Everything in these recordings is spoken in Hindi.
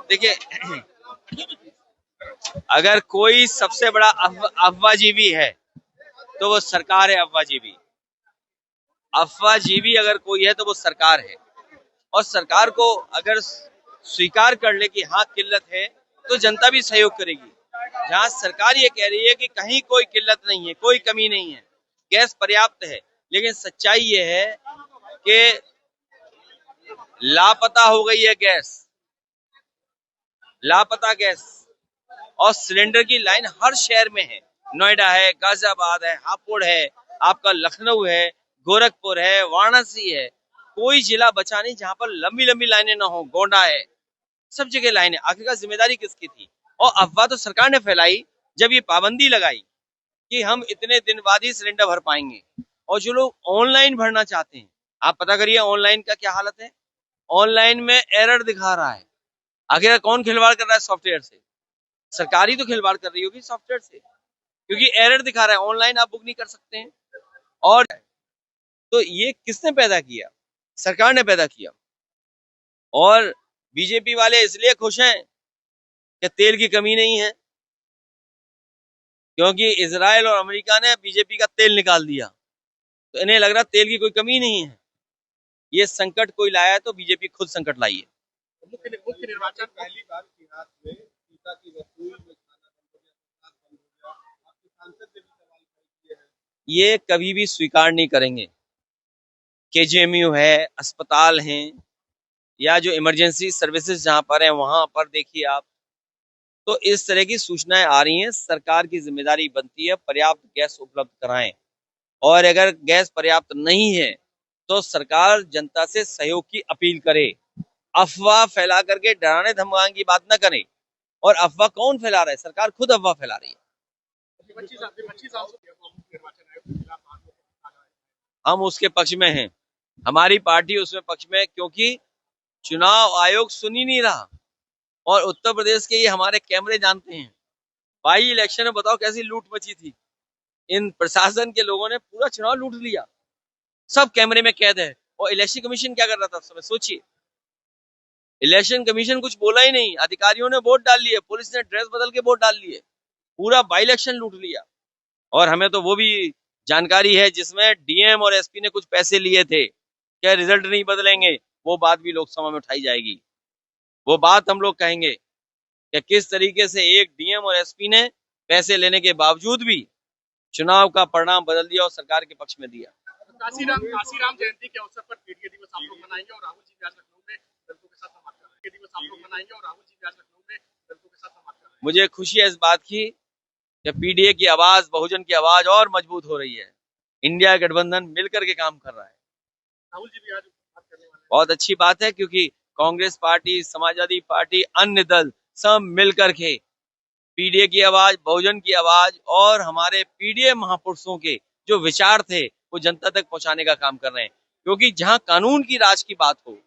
देखिए, अगर कोई सबसे बड़ा अफवाहजीवी है तो वो सरकार है। अफवाहजीवी अगर कोई है तो वो सरकार है। और सरकार को अगर स्वीकार कर ले कि हाँ किल्लत है तो जनता भी सहयोग करेगी। जहां सरकार ये कह रही है कि कहीं कोई किल्लत नहीं है, कोई कमी नहीं है, गैस पर्याप्त है, लेकिन सच्चाई ये है कि लापता हो गई है गैस, लापता गैस। और सिलेंडर की लाइन हर शहर में है। नोएडा है, गाजियाबाद है, हापुड़ है, आपका लखनऊ है, गोरखपुर है, वाराणसी है। कोई जिला बचा नहीं जहां पर लंबी लंबी लाइनें ना हो। गोंडा है, सब जगह लाइनें। आखिरकार जिम्मेदारी किसकी थी? और अफवाह तो सरकार ने फैलाई जब ये पाबंदी लगाई कि हम इतने दिन बाद ही सिलेंडर भर पाएंगे। और जो लोग ऑनलाइन भरना चाहते हैं, आप पता करिए ऑनलाइन का क्या हालत है। ऑनलाइन में एरर दिखा रहा है। आखिर कौन खिलवाड़ कर रहा है सॉफ्टवेयर से? सरकार ही तो खिलवाड़ कर रही होगी सॉफ्टवेयर से, क्योंकि एरर दिखा रहा है, ऑनलाइन आप बुक नहीं कर सकते हैं। और तो ये किसने पैदा किया? सरकार ने पैदा किया। और बीजेपी वाले इसलिए खुश हैं कि तेल की कमी नहीं है, क्योंकि इजराइल और अमेरिका ने बीजेपी का तेल निकाल दिया, तो इन्हें लग रहा तेल की कोई कमी नहीं है। ये संकट कोई लाया है तो बीजेपी खुद संकट लाई है। मुख्य निर्वाचन पहली बार बिहार में टीका की वसूली में खाना बंद हो गया, बंद हो गया। आपके सांसद ने भी सवाल किए हैं। ये कभी भी स्वीकार नहीं करेंगे। केजीएमयू है, अस्पताल हैं, या जो इमरजेंसी सर्विसेज जहां पर है वहां पर देखिए आप, तो इस तरह की सूचनाएं आ रही हैं। सरकार की जिम्मेदारी बनती है पर्याप्त गैस उपलब्ध कराएं। और अगर गैस पर्याप्त नहीं है तो सरकार जनता से सहयोग की अपील करे। अफवाह फैला करके डराने धमकाने की बात न करें। और अफवाह कौन फैला रहा है? सरकार खुद अफवाह फैला रही है। हम उसके पक्ष में हैं, हमारी पार्टी उसमें पक्ष में है, क्योंकि चुनाव आयोग सुन ही नहीं रहा। और उत्तर प्रदेश के ये हमारे कैमरे जानते हैं। बाई इलेक्शन में बताओ कैसी लूट मची थी। इन प्रशासन के लोगों ने पूरा चुनाव लूट लिया, सब कैमरे में कैद है। और इलेक्शन कमीशन क्या कर रहा था उस समय? सोचिए, इलेक्शन कमीशन कुछ बोला ही नहीं। अधिकारियों ने वोट डाल लिए, पुलिस ने ड्रेस बदल के वोट डाल लिए, पूरा बाई इलेक्शन लूट लिया। और हमें तो वो भी जानकारी है जिसमें डीएम और एसपी ने कुछ पैसे लिए थे, क्या रिजल्ट नहीं बदलेंगे। वो बात भी लोकसभा में उठाई जाएगी। वो बात हम लोग कहेंगे कि किस तरीके से एक डीएम और एसपी ने पैसे लेने के बावजूद भी चुनाव का परिणाम बदल दिया और सरकार के पक्ष में दिया। काशीराम जयंती के अवसर पर पीडीए दिवस आप लोग मनाएंगे और राहुल जी भी आज लखनऊ में दलितों के साथ संवाद कर रहे हैं। दिवस आप लोग मनाएंगे और राहुल जी भी आज लखनऊ में दलितों के साथ संवाद कर रहे हैं। मुझे खुशी है इस बात की कि पीडीए की आवाज, बहुजन की आवाज और मजबूत हो रही है। इंडिया गठबंधन मिलकर के काम कर रहा है। राहुल जी भी आज बात करने वाले हैं। बहुत अच्छी बात है, क्योंकि कांग्रेस पार्टी, समाजवादी पार्टी, अन्य दल सब मिलकर के पीडीए की आवाज, बहुजन की आवाज और हमारे पीडीए महापुरुषों के जो विचार थे वो जनता तक पहुंचाने का काम कर रहे हैं। क्योंकि जहां कानून की राज की बात हो,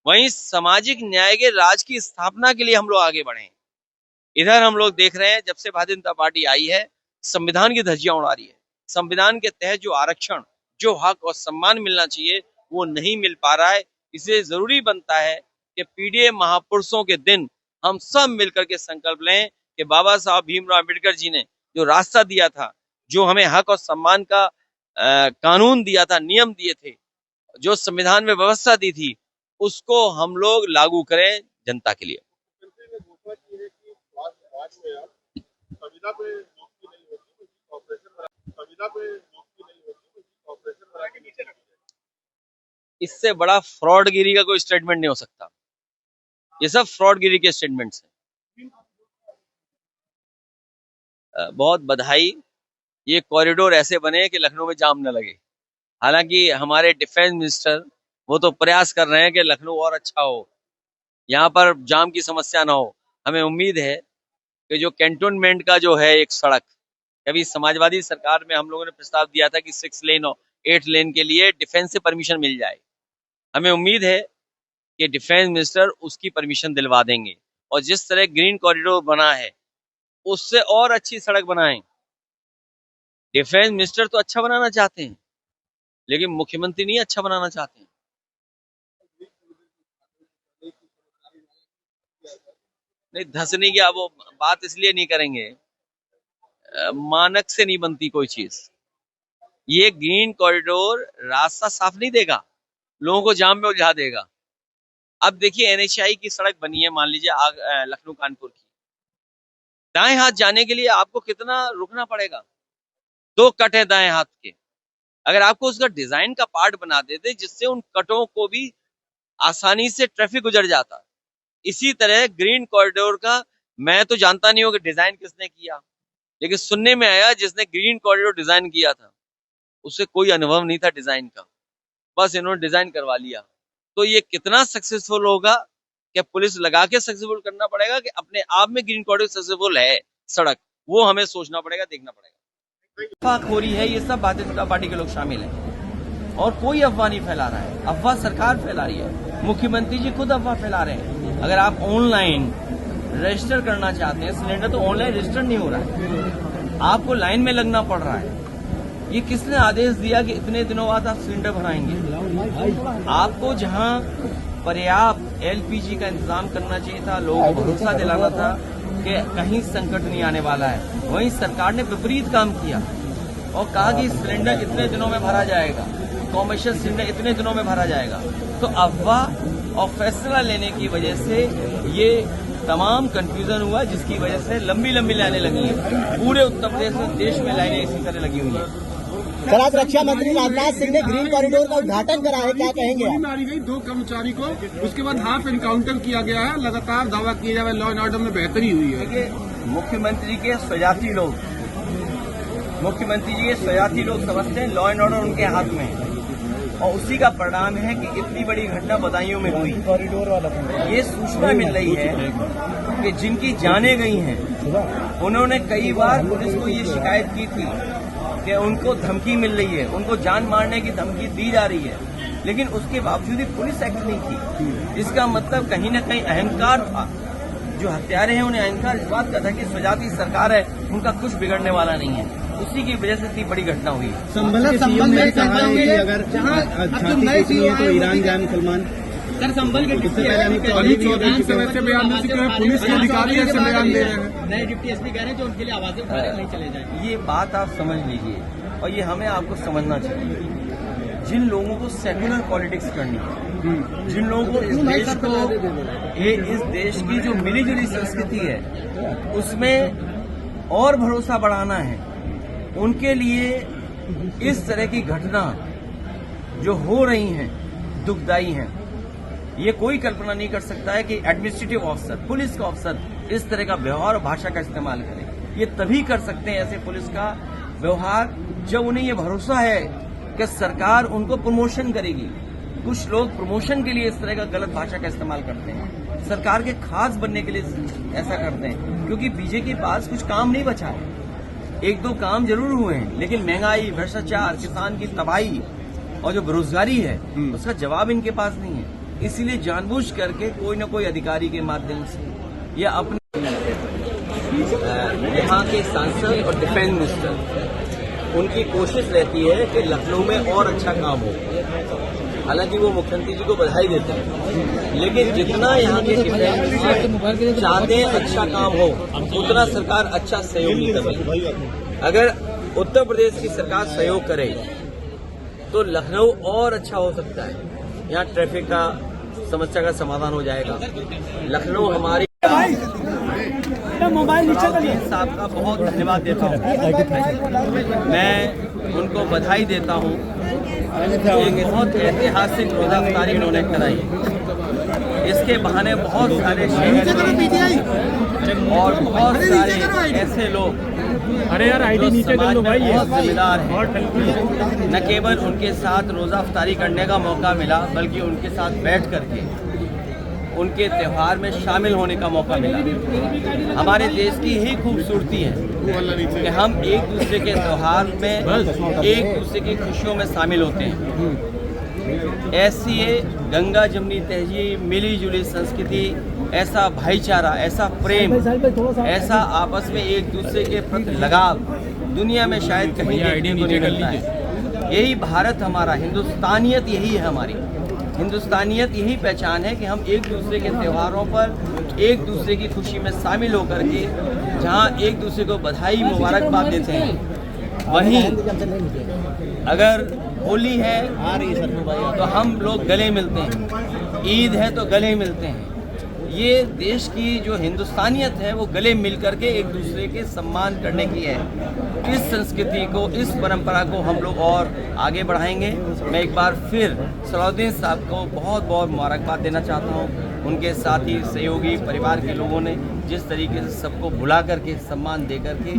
वहीं सामाजिक न्याय के राज की स्थापना के लिए हम लोग आगे बढ़े। इधर हम लोग देख रहे हैं जब से भारतीय जनता पार्टी आई है, संविधान की धज्जियां उड़ा रही है। संविधान के तहत जो आरक्षण, जो हक और सम्मान मिलना चाहिए, वो नहीं मिल पा रहा है। इसलिए जरूरी बनता है कि पीडीए महापुरुषों के दिन हम सब मिलकर के संकल्प लें कि बाबा साहब भीमराव अम्बेडकर जी ने जो रास्ता दिया था, जो हमें हक और सम्मान का कानून दिया था, नियम दिए थे, जो संविधान में व्यवस्था दी थी, उसको हम लोग लागू करें जनता के लिए। इससे बड़ा फ्रॉडगिरी का कोई स्टेटमेंट नहीं हो सकता। ये सब फ्रॉडगिरी के स्टेटमेंट्स हैं। बहुत बधाई। ये कॉरिडोर ऐसे बने कि लखनऊ में जाम न लगे। हालांकि हमारे डिफेंस मिनिस्टर वो तो प्रयास कर रहे हैं कि लखनऊ और अच्छा हो, यहाँ पर जाम की समस्या ना हो। हमें उम्मीद है कि जो कैंटोनमेंट का जो है एक सड़क, अभी समाजवादी सरकार में हम लोगों ने प्रस्ताव दिया था कि 6 लेन और 8 लेन के लिए डिफेंस से परमिशन मिल जाए। हमें उम्मीद है कि डिफेंस मिनिस्टर उसकी परमिशन दिलवा देंगे। और जिस तरह ग्रीन कॉरिडोर बना है उससे और अच्छी सड़क बनाएं। डिफेंस मिनिस्टर तो अच्छा बनाना चाहते हैं, लेकिन मुख्यमंत्री नहीं अच्छा बनाना चाहते हैं। नहीं, धंसने की अब वो बात इसलिए नहीं करेंगे, मानक से नहीं बनती कोई चीज। ये ग्रीन कॉरिडोर रास्ता साफ नहीं देगा, लोगों को जाम में उलझा देगा। अब देखिए एनएचआई की सड़क बनी है, मान लीजिए लखनऊ कानपुर की, दाएं हाथ जाने के लिए आपको कितना रुकना पड़ेगा, 2 कट है दाएं हाथ के। अगर आपको उसका डिजाइन का पार्ट बना देते जिससे उन कटों को भी आसानी से ट्रैफिक गुजर जाता। इसी तरह ग्रीन कॉरिडोर का मैं तो जानता नहीं हूं कि डिजाइन किसने किया, लेकिन सुनने में आया जिसने ग्रीन कॉरिडोर डिजाइन किया था उससे कोई अनुभव नहीं था डिजाइन का, बस इन्होंने डिजाइन करवा लिया। तो ये कितना सक्सेसफुल होगा, क्या पुलिस लगा के सक्सेसफुल करना पड़ेगा कि अपने आप में ग्रीन कॉरिडोर सक्सेसफुल है सड़क, वो हमें सोचना पड़ेगा, देखना पड़ेगा। अफवाहखोरी है, ये सब भारतीय जनता पार्टी के लोग शामिल हैं और कोई अफवाह नहीं फैला रहा है। अफवाह सरकार फैला रही है, मुख्यमंत्री जी खुद अफवाह फैला रहे हैं। अगर आप ऑनलाइन रजिस्टर करना चाहते हैं सिलेंडर, तो ऑनलाइन रजिस्टर नहीं हो रहा है, आपको लाइन में लगना पड़ रहा है। ये किसने आदेश दिया कि इतने दिनों बाद आप सिलेंडर भराएंगे? आपको जहां पर्याप्त एलपीजी का इंतजाम करना चाहिए था, लोगों को भरोसा दिलाना था कि कहीं संकट नहीं आने वाला है, वहीं सरकार ने विपरीत काम किया और कहा कि सिलेंडर इतने दिनों में भरा जाएगा, कॉमर्शियल सिलेंडर इतने दिनों में भरा जाएगा। तो अफवाह और फैसला लेने की वजह से ये तमाम कंफ्यूजन हुआ, जिसकी वजह से लंबी लंबी लाइनें लगी हैं। पूरे उत्तर प्रदेश में, देश में लाइनें इसी तरह लगी हुई हैं। सर, आज रक्षा मंत्री राजनाथ सिंह ने ग्रीन कॉरिडोर का उद्घाटन करा है, क्या कहेंगे? मारी गई 2 कर्मचारी को, उसके बाद हाफ एनकाउंटर किया गया है। लगातार दावा किया जा रहा है लॉ एंड ऑर्डर में बेहतरी हुई है। देखिए, मुख्यमंत्री के स्वजाती लोग समझते हैं लॉ एंड ऑर्डर उनके हाथ में है और उसी का परिणाम है कि इतनी बड़ी घटना बदायूं में हुई। ये सूचना मिल रही है कि जिनकी जानें गई हैं, उन्होंने कई बार पुलिस को ये शिकायत की थी कि उनको धमकी मिल रही है, उनको जान मारने की धमकी दी जा रही है, लेकिन उसके बावजूद भी पुलिस एक्ट नहीं की। इसका मतलब कहीं न कहीं अहंकार था। जो हत्यारे हैं उन्हें अहंकार इस बात का था कि स्वजाती सरकार है, उनका कुछ बिगड़ने वाला नहीं है। उसी की वजह से इतनी बड़ी घटना हुई। संभल अगर तो ईरान जाए मुसलमान सर, संभल के वैसे बयान दे चुके हैं, पुलिस के अधिकारी ऐसे बयान दे रहे हैं। नए डिप्टी एसपी कह रहे हैं जो उनके लिए आवाजें उठा रहे नहीं चले जाए। ये बात आप समझ लीजिए और ये हमें आपको समझना चाहिए। जिन लोगों को सेकुलर पॉलिटिक्स करनी है, जिन लोगों को इस देश की जो मिलीजुली संस्कृति है उसमें और भरोसा बढ़ाना है, उनके लिए इस तरह की घटना जो हो रही हैं दुखदायी हैं। ये कोई कल्पना नहीं कर सकता है कि एडमिनिस्ट्रेटिव ऑफिसर, पुलिस का ऑफिसर इस तरह का व्यवहार और भाषा का इस्तेमाल करे। ये तभी कर सकते हैं ऐसे पुलिस का व्यवहार जब उन्हें ये भरोसा है कि सरकार उनको प्रमोशन करेगी। कुछ लोग प्रमोशन के लिए इस तरह का गलत भाषा का इस्तेमाल करते हैं, सरकार के खास बनने के लिए ऐसा करते हैं, क्योंकि बीजेपी के पास कुछ काम नहीं बचा है। 1-2 काम जरूर हुए हैं, लेकिन महंगाई, भ्रष्टाचार, किसान की तबाही और जो बेरोजगारी है उसका जवाब इनके पास नहीं है। इसीलिए जानबूझ करके कोई न कोई अधिकारी के माध्यम से या अपने यहाँ के सांसद और डिफेंस मिनिस्टर, उनकी कोशिश रहती है कि लखनऊ में और अच्छा काम हो। हालांकि वो मुख्यमंत्री जी को बधाई देते हैं, लेकिन जितना यहाँ के डिफेंस मिनिस्टर चाहते हैं अच्छा काम हो, उतना सरकार अच्छा सहयोग नहीं कर रही। अगर उत्तर प्रदेश की सरकार सहयोग करे तो लखनऊ और अच्छा हो सकता है। यहाँ ट्रैफिक का समस्या का समाधान हो जाएगा। लखनऊ हमारी मोबाइल साहब का बहुत धन्यवाद देता हूँ, मैं उनको बधाई देता हूँ। एक बहुत ऐतिहासिक रोज़ाफ्तारी उन्होंने कराई। इसके बहाने बहुत सारे शहर और बहुत सारे ऐसे लोग, अरे यार आईडी नीचे कर लो भाई, बहुत जिम्मेदार हैं, न केवल उनके साथ रोज़ा अफ्तारी करने का मौका मिला, बल्कि उनके साथ बैठ करके उनके त्यौहार में शामिल होने का मौका मिला। हमारे देश की ही खूबसूरती है कि हम एक दूसरे के त्यौहार में एक दूसरे की खुशियों में शामिल होते हैं। ऐसी ये गंगा जमुनी तहजीब, मिली जुली संस्कृति, ऐसा भाईचारा, ऐसा प्रेम, ऐसा आपस में एक दूसरे के प्रति लगाव दुनिया में शायद कहीं देखने को नहीं मिलता है। यही भारत हमारा, हिंदुस्तानियत यही है हमारी। हिंदुस्तानियत यही पहचान है कि हम एक दूसरे के त्योहारों पर एक दूसरे की खुशी में शामिल होकर के जहां एक दूसरे को बधाई मुबारकबाद देते हैं, वहीं अगर होली है तो हम लोग गले मिलते हैं, ईद है तो गले मिलते हैं। ये देश की जो हिंदुस्तानियत है वो गले मिल करके एक दूसरे के सम्मान करने की है। इस संस्कृति को, इस परंपरा को हम लोग और आगे बढ़ाएंगे। मैं एक बार फिर सलाउद्दीन साहब को बहुत बहुत मुबारकबाद देना चाहता हूँ। उनके साथी सहयोगी परिवार के लोगों ने जिस तरीके से सबको बुला करके सम्मान दे करके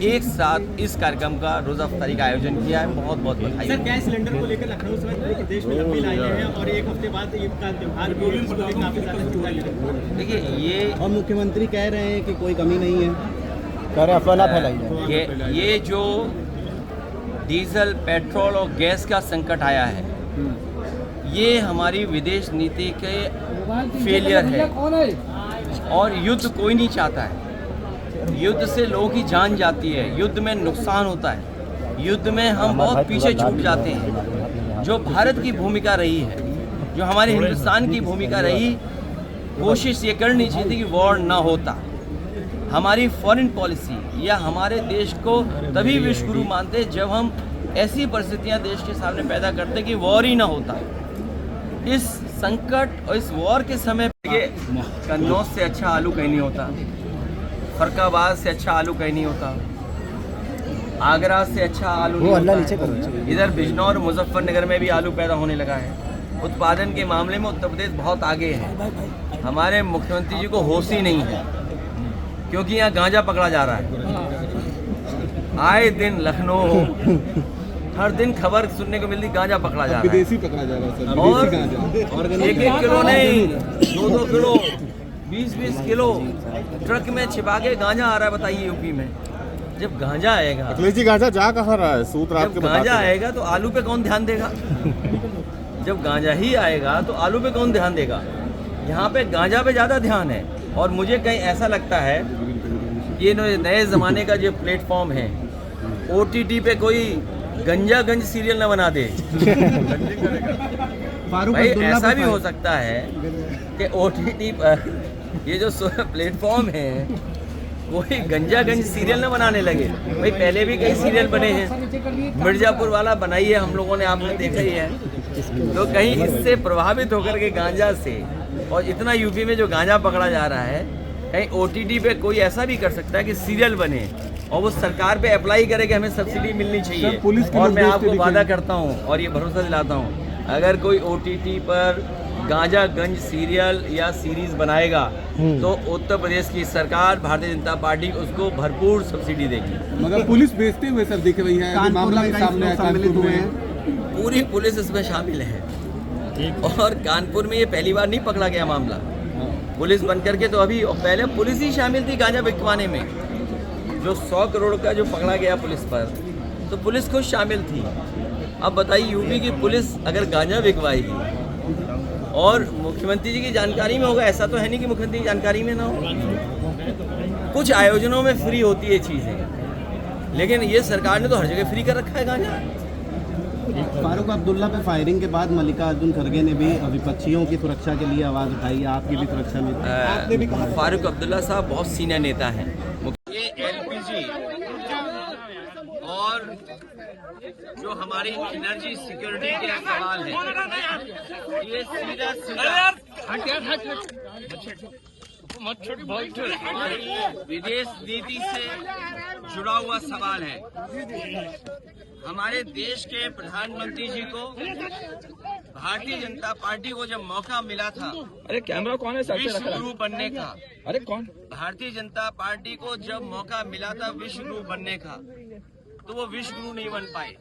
एक साथ इस कार्यक्रम का रोज़ा अफ्तारी का आयोजन किया है, बहुत बहुत बधाई। सर, गैस सिलेंडर को लेकर लखनऊ समेत देश में लंबी लाइनें हैं और एक हफ्ते बाद ईद का त्योहार भी है, इसको लेकर काफी ज्यादा चिंता है। देखिए, ये और मुख्यमंत्री कह रहे हैं कि कोई कमी नहीं है, कह रहे अफवाह ना फैलाई। ये जो डीजल, पेट्रोल और गैस का संकट आया है, ये हमारी विदेश नीति के फेलियर है। और युद्ध कोई नहीं चाहता है। युद्ध से लोगों की जान जाती है, युद्ध में नुकसान होता है, युद्ध में हम बहुत पीछे छूट जाते हैं। जो भारत की भूमिका रही है, जो हमारे हिंदुस्तान की भूमिका रही, कोशिश ये करनी चाहिए थी कि वॉर ना होता। हमारी फॉरेन पॉलिसी या हमारे देश को तभी विश्व गुरु मानते जब हम ऐसी परिस्थितियां देश के सामने पैदा करते कि वॉर ही ना होता। इस संकट और इस वॉर के समय पे कन्नौज से अच्छा आलू कहीं नहीं होता, फरकाबाद से अच्छा आलू कहीं नहीं होता, आगरा से अच्छा आलू नहीं होता। इधर बिजनौर, मुजफ्फरनगर में भी आलू पैदा होने लगा है। उत्पादन के मामले में उत्तर प्रदेश बहुत आगे है। हमारे मुख्यमंत्री जी को होश ही नहीं है, क्योंकि यहाँ गांजा पकड़ा जा रहा है। आए दिन लखनऊ हर दिन खबर सुनने को मिलती, गांजा पकड़ा जा रहा है, विदेशी पकड़ा जा रहा है सर, और 1-1 किलो नहीं, 2-2 किलो, 20-20 किलो ट्रक में छिपा के गांजा आ रहा है। बताइए, यूपी में जब गांजा आएगा, अखिलेश जी गांजा जा कहाँ रहा है? सूत्र आपके जब गांजा आएगा तो आलू पे कौन ध्यान देगा? जब गांजा ही आएगा तो आलू पे कौन ध्यान देगा? यहाँ पे गांजा पे ज़्यादा ध्यान है। और मुझे कहीं ऐसा लगता है ये नए ज़माने का जो प्लेटफॉर्म है, OTT पे कोई गंजागंज सीरियल न बना दे। भाई ऐसा भी हो सकता है कि OTT पर ये जो प्लेटफॉर्म है कोई गंजागंज सीरियल न बनाने लगे। भाई पहले भी कई सीरियल बने हैं, मिर्जापुर वाला बनाई है हम लोगों ने, आपने देखा ही है। तो कहीं इससे प्रभावित होकर के गांजा से, और इतना यूपी में जो गांजा पकड़ा जा रहा है, कहीं OTT पे कोई ऐसा भी कर सकता है कि सीरियल बने और वो सरकार पे अप्लाई करे कि हमें सब्सिडी मिलनी चाहिए। और मैं आपको वादा करता हूँ और ये भरोसा दिलाता हूँ, अगर कोई OTT पर गांजागंज सीरियल या सीरीज बनाएगा तो उत्तर प्रदेश की सरकार, भारतीय जनता पार्टी उसको भरपूर सब्सिडी देगी। मगर पुलिस बेचते हुए सर दिख रही है, मामला सामने है कानपुर में, पूरी पुलिस इसमें शामिल है। और कानपुर में ये पहली बार नहीं पकड़ा गया मामला, पुलिस बन करके तो अभी पहले पुलिस ही शामिल थी गांजा बिकवाने में। जो 100 करोड़ का जो पकड़ा गया पुलिस पर, तो पुलिस खुद शामिल थी। अब बताइए, यूपी की पुलिस अगर गांजा बिकवाएगी और मुख्यमंत्री जी की जानकारी में होगा, ऐसा तो है नहीं कि मुख्यमंत्री की जानकारी में ना हो। कुछ आयोजनों में फ्री होती है चीज़ें, लेकिन ये सरकार ने तो हर जगह फ्री कर रखा है गांजा। फारूक अब्दुल्ला पे फायरिंग के बाद मल्लिकार्जुन खड़गे ने भी विपक्षियों की सुरक्षा के लिए आवाज उठाई, आपकी भी सुरक्षा में। फारूक अब्दुल्ला साहब बहुत सीनियर नेता हैं। ये LPG और जो हमारी एनर्जी सिक्योरिटी के सवाल है, ये सीधा विदेश नीति से जुड़ा हुआ सवाल है। हमारे देश के प्रधानमंत्री जी को भारतीय जनता पार्टी को जब मौका मिला था, अरे कैमरा कौन है विश्व गुरु बनने का, अरे कौन, भारतीय जनता पार्टी को जब मौका मिला था विश्व गुरु बनने का, तो वो विश्व गुरु नहीं बन पाए।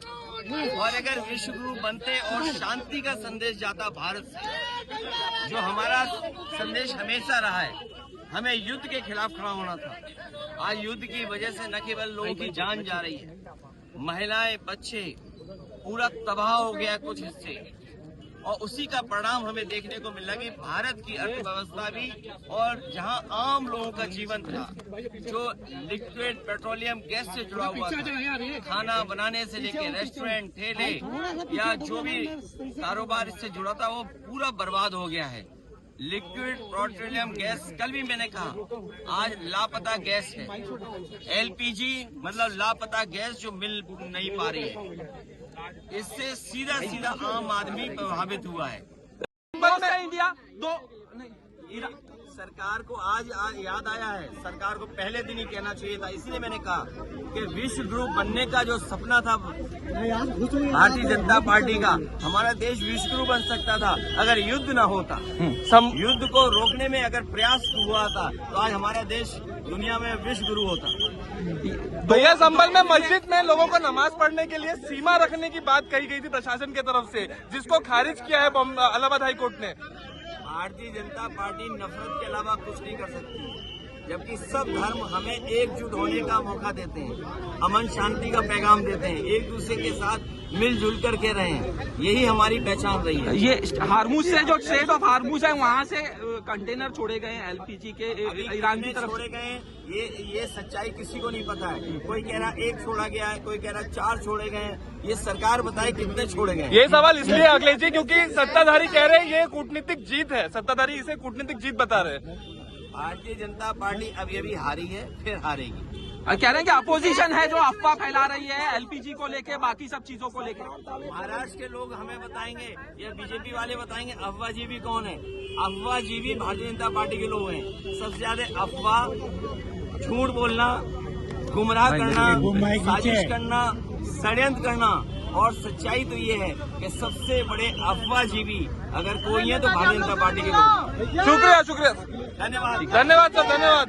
और अगर विश्व गुरु बनते और शांति का संदेश जाता भारत से, जो हमारा संदेश हमेशा रहा है, हमें युद्ध के खिलाफ खड़ा होना था। आज युद्ध की वजह से न केवल लोगों की जान जा रही है, महिलाएं, बच्चे, पूरा तबाह हो गया कुछ हिस्से, और उसी का परिणाम हमें देखने को मिला कि भारत की अर्थव्यवस्था भी और जहां आम लोगों का जीवन था, जो लिक्विड पेट्रोलियम गैस से जुड़ा हुआ था, खाना बनाने से लेके रेस्टोरेंट, ठेले या जो भी कारोबार इससे जुड़ा था, वो पूरा बर्बाद हो गया है। लिक्विड पेट्रोलियम गैस, कल भी मैंने कहा, आज लापता गैस है। LPG मतलब लापता गैस जो मिल नहीं पा रही है, इससे सीधा सीधा आम आदमी प्रभावित हुआ है। इंडिया सरकार को आज याद आया है, सरकार को पहले दिन ही कहना चाहिए था। इसलिए मैंने कहा कि विश्व गुरु बनने का जो सपना था भारतीय जनता पार्टी का, हमारा देश विश्व गुरु बन सकता था अगर युद्ध न होता। युद्ध को रोकने में अगर प्रयास हुआ था तो आज हमारा देश दुनिया में विश्व गुरु होता। भैया, संभल में मस्जिद में लोगों को नमाज पढ़ने के लिए सीमा रखने की बात कही गई थी प्रशासन की तरफ से, जिसको खारिज किया है इलाहाबाद हाई कोर्ट ने। भारतीय जनता पार्टी नफरत के अलावा कुछ नहीं कर सकती, जबकि सब धर्म हमें एकजुट होने का मौका देते हैं, अमन शांति का पैगाम देते हैं, एक दूसरे के साथ मिलजुल कर के रहें, यही हमारी पहचान रही है। ये हार्मुज से जो स्ट्रेट ऑफ हार्मुज है, वहाँ से कंटेनर छोड़े गए हैं LPG के ईरान की तरफ छोड़े गए। ये सच्चाई किसी को नहीं पता है। कोई कह रहा 1 छोड़ा गया है, कोई कह रहा 4 छोड़े गए हैं। ये सरकार बताए कितने छोड़े गए। ये सवाल इसलिए अखिलेश जी क्योंकि सत्ताधारी कह रहे हैं ये कूटनीतिक जीत है, सत्ताधारी इसे कूटनीतिक जीत बता रहे हैं। भारतीय जनता पार्टी अभी हारी है, फिर हारेगी। कह रहे हैं कि अपोजिशन है जो अफवाह फैला रही है LPG को लेके, बाकी सब चीजों को लेके। महाराष्ट्र के लोग हमें बताएंगे या बीजेपी वाले बताएंगे अफवाहजीवी कौन है। अफवाहजीवी भारतीय जनता पार्टी के लोग हैं। सबसे ज्यादा अफवाह, झूठ बोलना, गुमराह करना, साजिश करना, षड्यंत्र करना, और सच्चाई तो ये है कि सबसे बड़े अफवाहजीवी अगर कोई है तो भारतीय जनता पार्टी के लोग। शुक्रिया, शुक्रिया, धन्यवाद, धन्यवाद सर, धन्यवाद।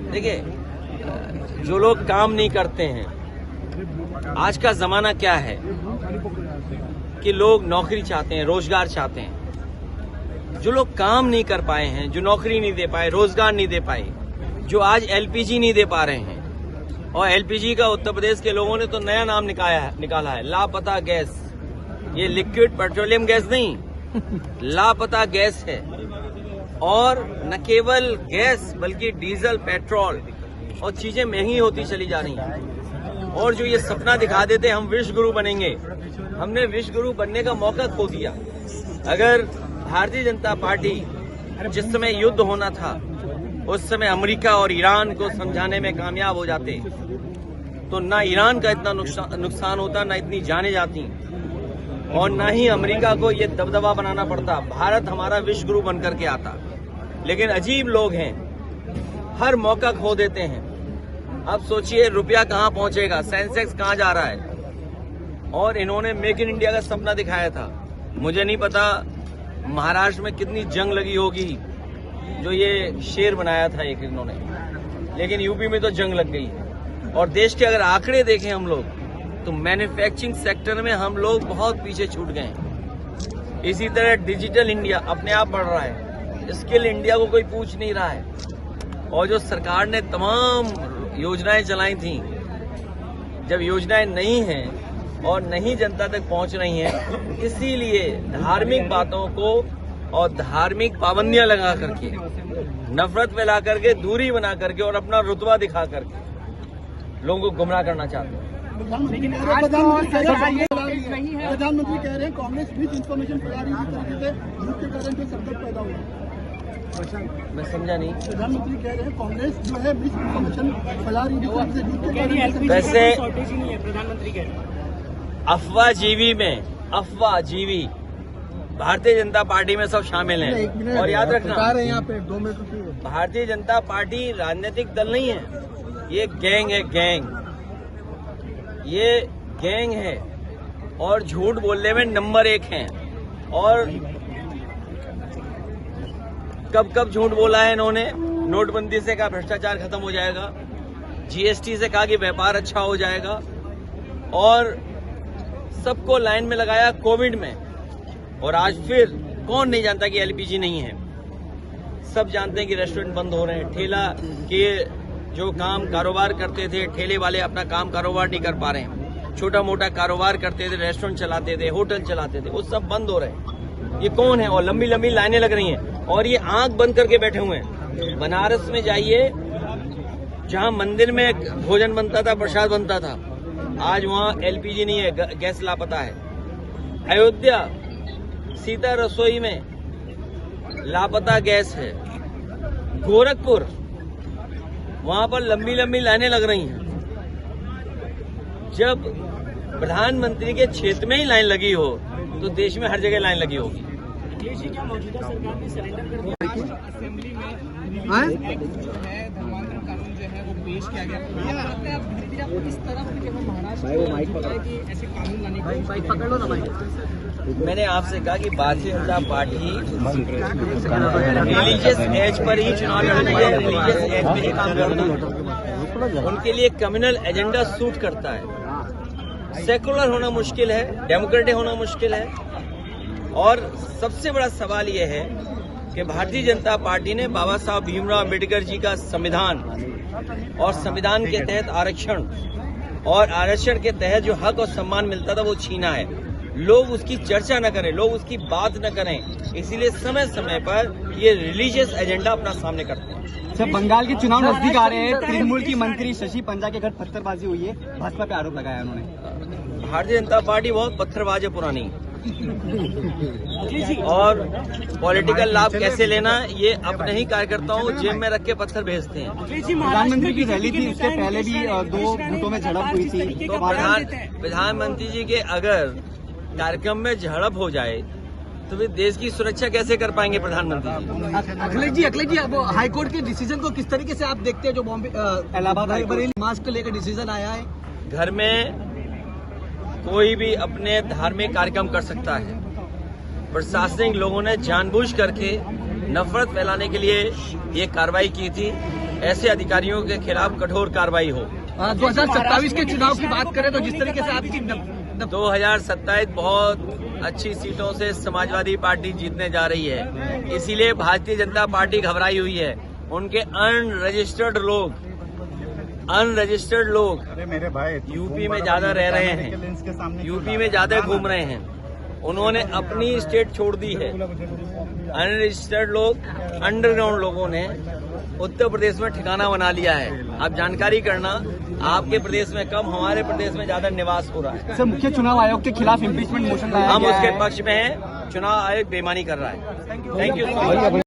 देखिए, जो लोग काम नहीं करते हैं, आज का जमाना क्या है कि लोग नौकरी चाहते हैं, रोजगार चाहते हैं। जो लोग काम नहीं कर पाए हैं, जो नौकरी नहीं दे पाए, रोजगार नहीं दे पाए, जो आज LPG नहीं दे पा रहे हैं, और LPG का उत्तर प्रदेश के लोगों ने तो नया नाम निकाला है, लापता गैस। ये लिक्विड पेट्रोलियम गैस नहीं, लापता गैस है। और न केवल गैस बल्कि डीजल, पेट्रोल और चीजें महंगी होती चली जा रही हैं। और जो ये सपना दिखा देते हम विश्व गुरु बनेंगे, हमने विश्व गुरु बनने का मौका खो दिया। अगर भारतीय जनता पार्टी जिस समय युद्ध होना था उस समय अमेरिका और ईरान को समझाने में कामयाब हो जाते तो ना ईरान का इतना नुकसान होता, ना इतनी जाने जाती, और ना ही अमेरिका को ये दबदबा बनाना पड़ता। भारत हमारा विश्व गुरु बनकर के आता। लेकिन अजीब लोग हैं, हर मौका खो देते हैं। अब सोचिए रुपया कहाँ पहुंचेगा, सेंसेक्स कहाँ जा रहा है। और इन्होंने मेक इन इंडिया का सपना दिखाया था। मुझे नहीं पता महाराष्ट्र में कितनी जंग लगी होगी जो ये शेर बनाया था एक इन्होंने, लेकिन यूपी में तो जंग लग गई। और देश के अगर आंकड़े देखें हम लोग तो मैन्युफैक्चरिंग सेक्टर में हम लोग बहुत पीछे छूट गए। इसी तरह डिजिटल इंडिया अपने आप बढ़ रहा है, स्किल इंडिया को कोई पूछ नहीं रहा है। और जो सरकार ने तमाम योजनाएं चलाई थी, जब योजनाएं नहीं हैं और नहीं जनता तक पहुंच रही हैं, इसीलिए धार्मिक बातों को और धार्मिक पाबंदियां लगा करके, नफरत फैला करके, दूरी बना करके और अपना रुतबा दिखा करके लोगों को गुमराह करना चाहते हैं। लेकिन प्रधानमंत्री कह रहे हैं कांग्रेस मिस इन्फॉर्मेशन फैला रही है, झूठ के कारण जो संकट पैदा हुआ। मैं समझा नहीं। प्रधानमंत्री कह रहे हैं कांग्रेस जो है मिस इन्फॉर्मेशन फैला रही है। वैसे प्रधानमंत्री कह रहे हैं अफवाहजीवी में, अफवाहजीवी भारतीय जनता पार्टी में सब शामिल हैं। और याद रखना, यहाँ पे 2 मिनट भारतीय जनता पार्टी राजनीतिक दल नहीं है, ये गैंग है, गैंग। ये गैंग है और झूठ बोलने में नंबर 1 है। और कब कब झूठ बोला है इन्होंने। नोटबंदी से कहा भ्रष्टाचार खत्म हो जाएगा, GST से कहा कि व्यापार अच्छा हो जाएगा, और सबको लाइन में लगाया कोविड में। और आज फिर कौन नहीं जानता कि LPG नहीं है। सब जानते हैं कि रेस्टोरेंट बंद हो रहे हैं, ठेला के जो काम कारोबार करते थे, ठेले वाले अपना काम कारोबार नहीं कर पा रहे हैं, छोटा मोटा कारोबार करते थे, रेस्टोरेंट चलाते थे, होटल चलाते थे, वो सब बंद हो रहे हैं। ये कौन है? और लंबी लंबी लाइनें लग रही हैं और ये आंख बंद करके बैठे हुए हैं। बनारस में जाइए, जहां मंदिर में भोजन बनता था, प्रसाद बनता था, आज वहां एलपीजी नहीं है, गैस लापता है। अयोध्या सीता रसोई में लापता गैस है। गोरखपुर, वहां पर लंबी लंबी लाइनें लग रही हैं। जब प्रधानमंत्री के क्षेत्र में ही लाइन लगी हो तो देश में हर जगह लाइन लगी होगी। क्या मौजूदा सरकार ने सरेंडर कर दिया? असेंबली में जो है धर्मांतरण कानून जो है वो पेश किया गया। आपको किस तरह से महाराष्ट्र कि ऐसे कानून लाने की पकड़ लो ना भाई। मैंने आपसे कहा कि Bharatiya Janata party religious as per ही चुनाव लड़ती है, रिलीजियस एज पे ही काम करती है। उनके लिए कम्युनल एजेंडा सूट करता है। सेकुलर होना मुश्किल है, डेमोक्रेटिक होना मुश्किल है। और सबसे बड़ा सवाल यह है कि भारतीय जनता पार्टी ने बाबा साहब भीमराव अम्बेडकर जी का संविधान और संविधान के तहत आरक्षण और आरक्षण के तहत जो हक और सम्मान मिलता था वो छीना है। लोग उसकी चर्चा न करें, लोग उसकी बात न करें, इसीलिए समय समय पर ये रिलीजियस एजेंडा अपना सामने करते हैं। सर, बंगाल के चुनाव नजदीक आ रहे हैं। तृणमूल की मंत्री शशि पंजा के घर पत्थरबाजी हुई है, भाजपा पे आरोप लगाया उन्होंने। भारतीय जनता पार्टी बहुत पत्थरबाज है पुरानी, और पॉलिटिकल लाभ कैसे लेना ये अपने ही कार्यकर्ताओं को जेब में रख के पत्थर भेजते हैं। प्रधानमंत्री की रैली थी, उससे पहले भी 2 गुटों में झड़प हुई थी। तो प्रधानमंत्री जी के अगर कार्यक्रम में झड़प हो जाए तो फिर देश की सुरक्षा कैसे कर पाएंगे प्रधानमंत्री जी? अखिलेश जी, अब हाईकोर्ट के डिसीजन को किस तरीके से आप देखते हैं, जो बॉम्बे इलाहाबाद बरेली मास्क को लेकर डिसीजन आया है? घर में कोई भी अपने धार्मिक कार्यक्रम कर सकता है। प्रशासनिक लोगों ने जानबूझ करके नफरत फैलाने के लिए ये कार्रवाई की थी। ऐसे अधिकारियों के खिलाफ कठोर कार्रवाई हो। 2027 के चुनाव की बात करें तो जिस तरीके से आपकी 2027 बहुत अच्छी सीटों से समाजवादी पार्टी जीतने जा रही है, इसीलिए भारतीय जनता पार्टी घबराई हुई है। उनके अनरजिस्टर्ड लोग यूपी में ज्यादा रह रहे हैं, यूपी में ज्यादा घूम रहे हैं। उन्होंने अपनी स्टेट छोड़ दी है। अनरजिस्टर्ड लोग, अंडरग्राउंड लोगों ने उत्तर प्रदेश में ठिकाना बना लिया है। आप जानकारी करना, आपके प्रदेश में कम, हमारे प्रदेश में ज्यादा निवास हो रहा है। सर, मुख्य चुनाव आयोग के खिलाफ इम्पीचमेंट मोशन लाया हम गया उसके है। पक्ष में हैं। चुनाव आयोग बेईमानी कर रहा है। Thank you so much.